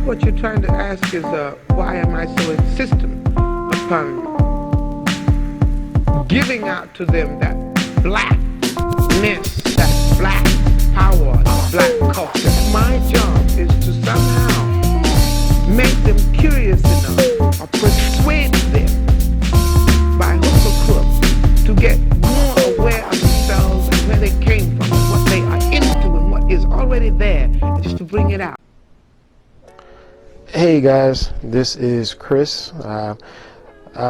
what you're trying to ask is, why am I so insistent upon giving out to them that blackness, that black power, black culture? My job is to somehow make them curious enough or persuade them by hook or crook to get more aware of themselves and where they came from and what they are into and what is already there, and just to bring it out. Hey guys, this is Chris. I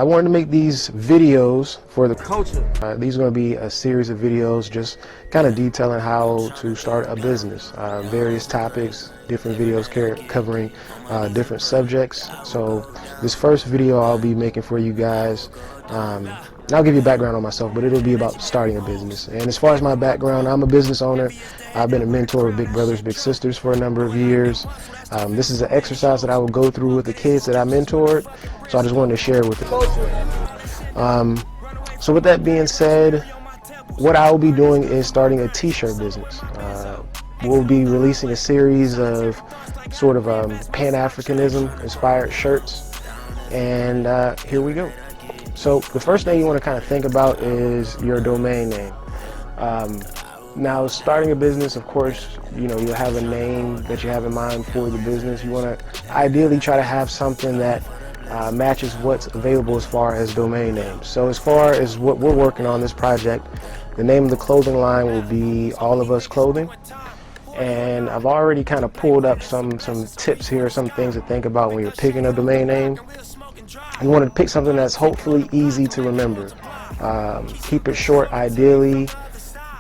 wanted to make these videos for the culture. These are going to be a series of videos just kind of detailing how to start a business, various topics, different videos covering different subjects. So this first video I'll be making for you guys, I'll give you a background on myself, but it'll be about starting a business. And as far as my background, I'm a business owner. I've been a mentor of Big Brothers Big Sisters for a number of years. This is an exercise that I will go through with the kids that I mentored, so I just wanted to share with you. So with that being said, what I will be doing is starting a t-shirt business. We'll be releasing a series of sort of Pan-Africanism inspired shirts, and here we go. So the first thing you want to kind of think about is your domain name. Now, starting a business, of course, you'll have a name that you have in mind for the business. You want to ideally try to have something that matches what's available as far as domain names. So as far as what we're working on this project, the name of the clothing line will be All of Us Clothing. And I've already kind of pulled up some tips here, some things to think about when you're picking a domain name. You want to pick something that's hopefully easy to remember. Keep it short, ideally.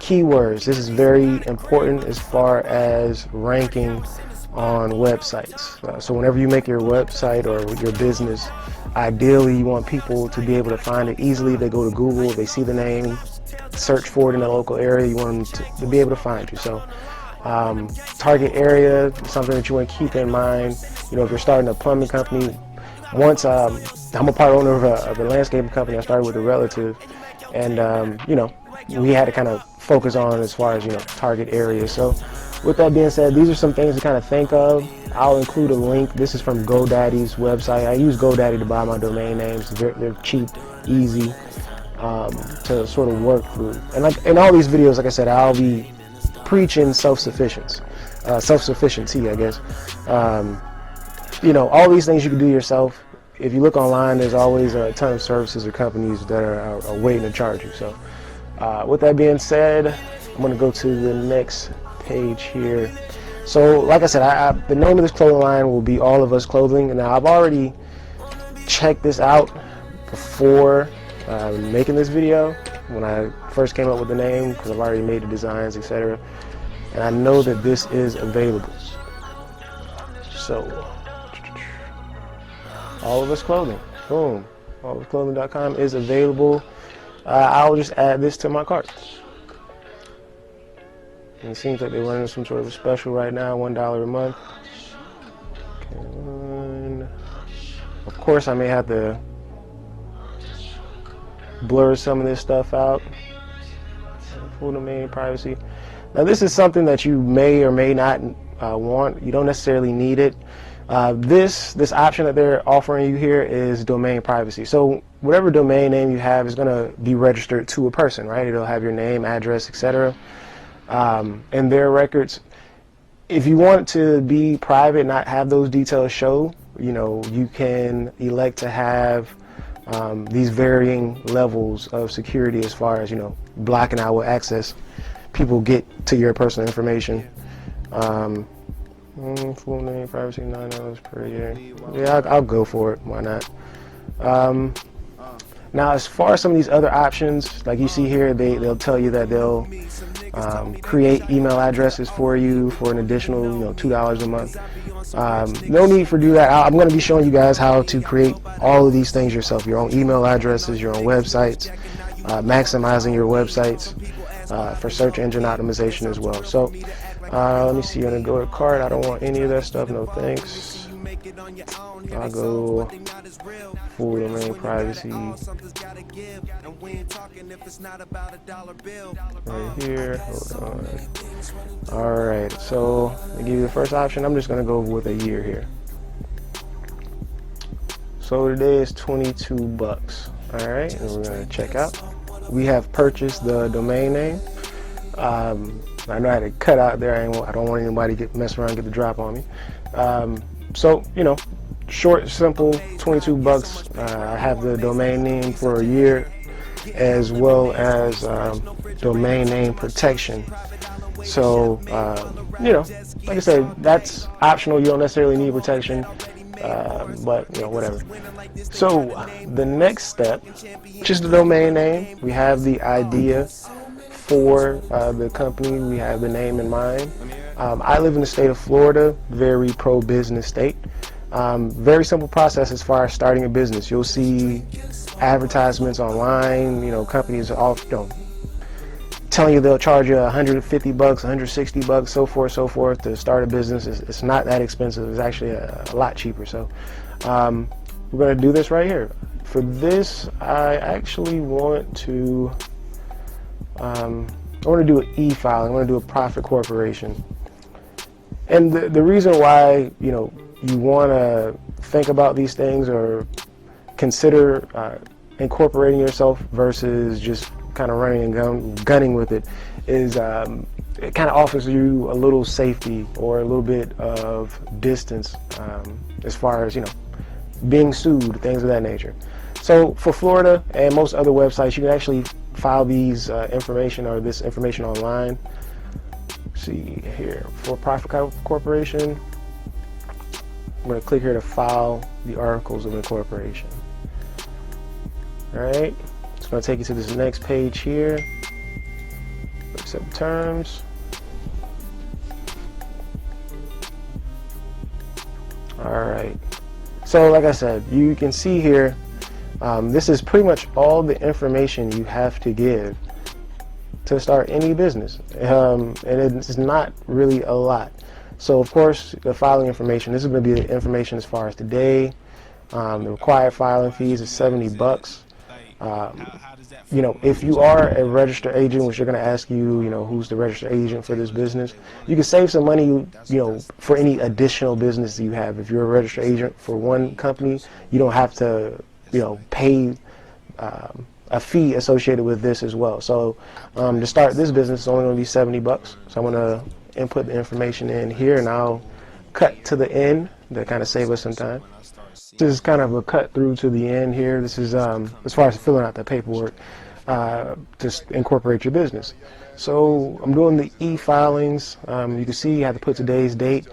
Keywords. This is very important as far as ranking on websites. So whenever you make your website or your business, ideally you want people to be able to find it easily. They go to Google, they see the name, search for it in the local area. You want them to be able to find you. So target area, something that you want to keep in mind. If you're starting a plumbing company, once I'm a part owner of a landscaping company. I started with a relative, and we had to kind of focus on as far as target areas. So with that being said, these are some things to kind of think of. I'll include a link. This is from GoDaddy's website. I use GoDaddy to buy my domain names. They're cheap, easy to sort of work through. And like in all these videos, like I said, I'll be preaching self-sufficiency, I guess. All these things you can do yourself. If you look online, there's always a ton of services or companies that are waiting to charge you. So with that being said, I'm going to go to the next page here. So like I said, the name of this clothing line will be All of Us Clothing. And now I've already checked this out before making this video when I first came up with the name, because I've already made the designs, etc. And I know that this is available. So All of Us Clothing, boom, allofusclothing.com is available. I'll just add this to my cart. And it seems like they're running some sort of a special right now, $1 a month. And of course, I may have to blur some of this stuff out. Full domain privacy. Now, this is something that you may or may not want. You don't necessarily need it. This option that they're offering you here is domain privacy. So whatever domain name you have is going to be registered to a person, right? It'll have your name, address, etc. And their records. If you want to be private, not have those details show, you can elect to have these varying levels of security as far as blocking out what access people get to your personal information. Full name privacy, $9 per year. Yeah, I'll go for it. Why not? Now, as far as some of these other options, like you see here, they'll tell you that they'll create email addresses for you for an additional, $2 a month. No need for do that. I'm going to be showing you guys how to create all of these things yourself. Your own email addresses, your own websites, maximizing your websites for search engine optimization as well. So let me see. I'm going to go to cart. I don't want any of that stuff. No thanks. I'll go full domain privacy right here. Hold on. Alright, so to give you the first option, I'm just going to go with a year here. So today is 22 bucks. All right, and we're gonna check out. We have purchased the domain name. I know I had to cut out there. I don't want anybody to mess around and get the drop on me. So, you know, short, simple, 22 bucks. I have the domain name for a year, as well as domain name protection. So, you know, like I said, that's optional. You don't necessarily need protection, but, you know, whatever. So, the next step, just the domain name. We have the idea for the company. We have the name in mind. I live in the state of Florida, very pro-business state. Very simple process as far as starting a business. You'll see advertisements online, you know, companies are telling you they'll charge you 150 bucks, 160 bucks, so forth to start a business. It's not that expensive. It's actually a lot cheaper. So we're going to do this right here. For this, I actually want to do an e-filing. I want to do a profit corporation. And the reason why, you know, you want to think about these things or consider incorporating yourself versus just kind of running and gunning with it is it kind of offers you a little safety or a little bit of distance as far as, you know, being sued, things of that nature. So for Florida and most other websites, you can actually file these information or this information online. See here, for profit corporation, I'm going to click here to file the articles of incorporation. All right, it's going to take you to this next page here. Accept terms. All right, so like I said, you can see here, this is pretty much all the information you have to give to start any business, and it's not really a lot. So of course, the filing information, this is going to be the information as far as today. The required filing fees is 70 bucks. You know, if you are a registered agent, which they're going to ask you, you know, who's the registered agent for this business, you can save some money, you know, for any additional business that you have. If you're a registered agent for one company, you don't have to, you know, pay a fee associated with this as well. So to start this business, it's only going to be 70 bucks. So I'm going to input the information in here, and I'll cut to the end to kind of save us some time. This is kind of a cut through to the end here. This is as far as filling out the paperwork to incorporate your business. So I'm doing the e-filings. You can see you have to put today's date.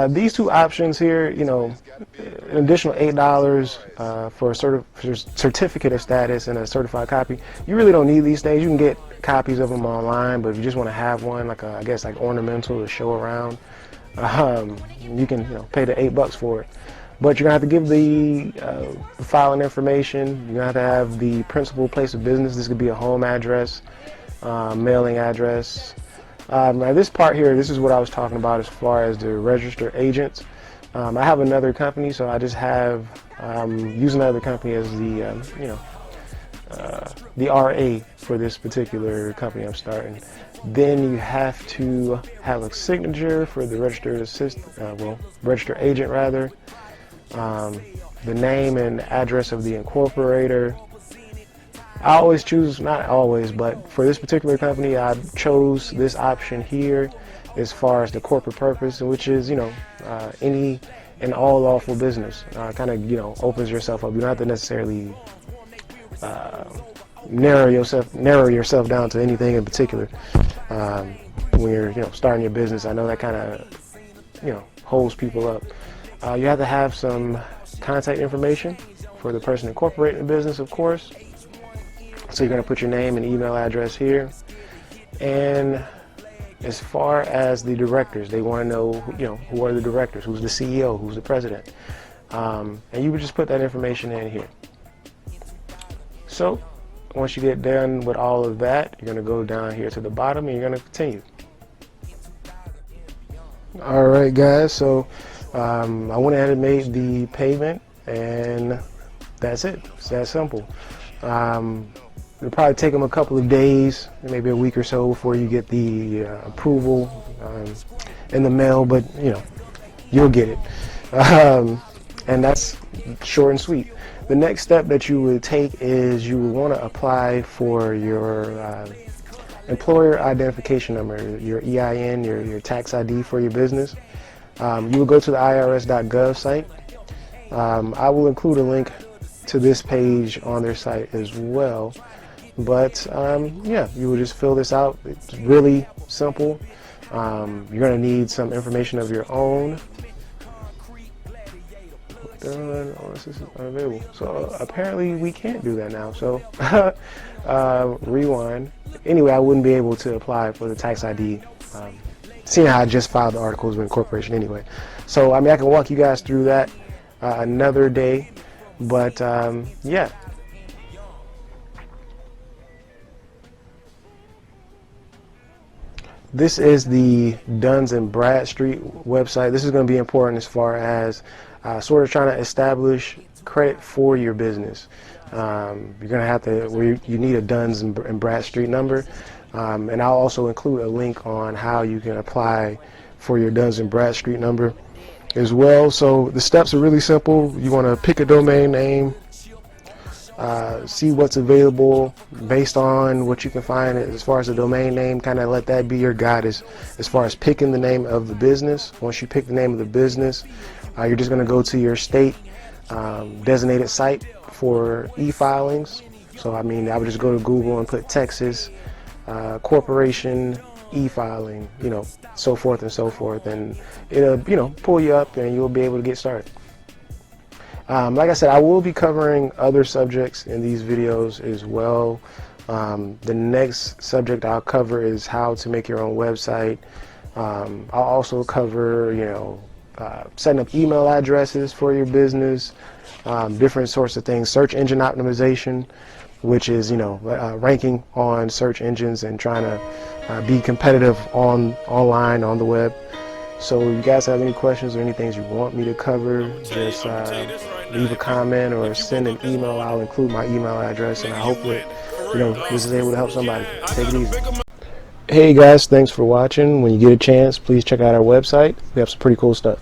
These two options here, you know, an additional $8 for a certificate of status and a certified copy. You really don't need these things. You can get copies of them online, but if you just want to have one, like I guess like ornamental to show around, you can, you know, pay the $8 for it. But you're gonna have to give the filing information. You're gonna have to have the principal place of business. This could be a home address, mailing address. Now this part here, this is what I was talking about as far as the registered agents. I have another company, so I just have use another company as the the RA for this particular company I'm starting. Then you have to have a signature for the registered registered agent rather. The name and address of the incorporator. I always choose, not always, but for this particular company, I chose this option here as far as the corporate purpose, which is, you know, any and all lawful business. Kind of, you know, opens yourself up. You don't have to necessarily narrow yourself down to anything in particular when you're, you know, starting your business. I know that kind of, you know, holds people up. You have to have some contact information for the person incorporating the business, of course. So you're going to put your name and email address here. And as far as the directors, they want to know, you know, who are the directors, who's the CEO, who's the president. And you would just put that information in here. So once you get done with all of that, you're going to go down here to the bottom and you're going to continue. All right, guys. So I went ahead and made the payment, and that's it. It's that simple. It'll probably take them a couple of days, maybe a week or so, before you get the approval in the mail, but you know, you'll get it. And that's short and sweet. The next step that you would take is you would want to apply for your employer identification number, your EIN, your tax ID for your business. You will go to the irs.gov site. I will include a link to this page on their site as well. But yeah, you will just fill this out. It's really simple. You're going to need some information of your own. This is unavailable. So apparently we can't do that now. So rewind. Anyway, I wouldn't be able to apply for the tax ID, seeing how I just filed the articles of incorporation anyway. So I mean, I can walk you guys through that another day. But yeah. This is the Duns and Bradstreet website. This is going to be important as far as sort of trying to establish credit for your business. You're going to have to, you need a Duns and Bradstreet number. And I'll also include a link on how you can apply for your Duns and Bradstreet number as well. So the steps are really simple. You want to pick a domain name, see what's available based on what you can find as far as the domain name. Kind of let that be your guide as far as picking the name of the business. Once you pick the name of the business, you're just going to go to your state designated site for e-filings. So I mean, I would just go to Google and put Texas corporation e-filing, you know, so forth and so forth, and it'll, you know, pull you up and you'll be able to get started. Like I said, I will be covering other subjects in these videos as well. The next subject I'll cover is how to make your own website. I'll also cover, you know, setting up email addresses for your business, different sorts of things, search engine optimization, which is, you know, ranking on search engines and trying to be competitive online on the web. So if you guys have any questions or any things you want me to cover, just leave a comment or send an email. I'll include my email address, and I hope that, you know, this is able to help somebody. Take it easy. Hey guys, thanks for watching. When you get a chance, please check out our website. We have some pretty cool stuff.